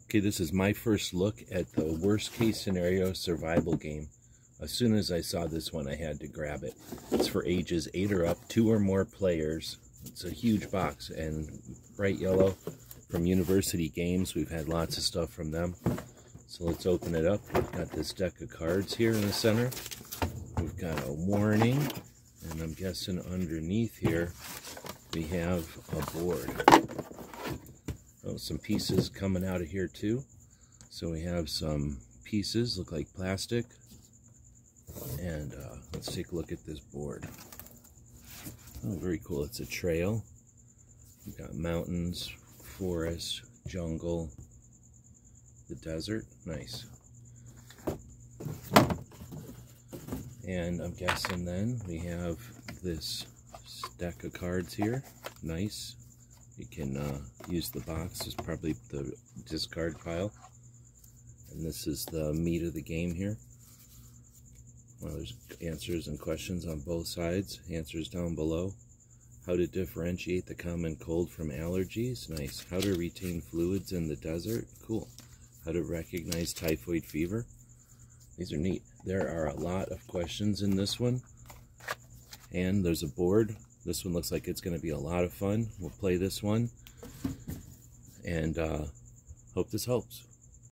Okay, this is my first look at the worst case scenario survival game. As soon as I saw this one, I had to grab it. It's for ages 8 or up, 2 or more players. It's a huge box and bright yellow from University Games. We've had lots of stuff from them. So let's open it up. We've got this deck of cards here in the center. We've got a warning, and I'm guessing underneath here we have a board. Oh, some pieces coming out of here too. So we have some pieces, look like plastic. And let's take a look at this board. Oh, very cool. It's a trail. We've got mountains, forest, jungle, the desert. Nice. And I'm guessing then we have this stack of cards here. Nice. You can use the box as probably the discard pile. And this is the meat of the game here. Well, there's answers and questions on both sides. Answers down below. How to differentiate the common cold from allergies. Nice. How to retain fluids in the desert. Cool. How to recognize typhoid fever. These are neat. There are a lot of questions in this one. And there's a board. This one looks like it's going to be a lot of fun. We'll play this one. And hope this helps.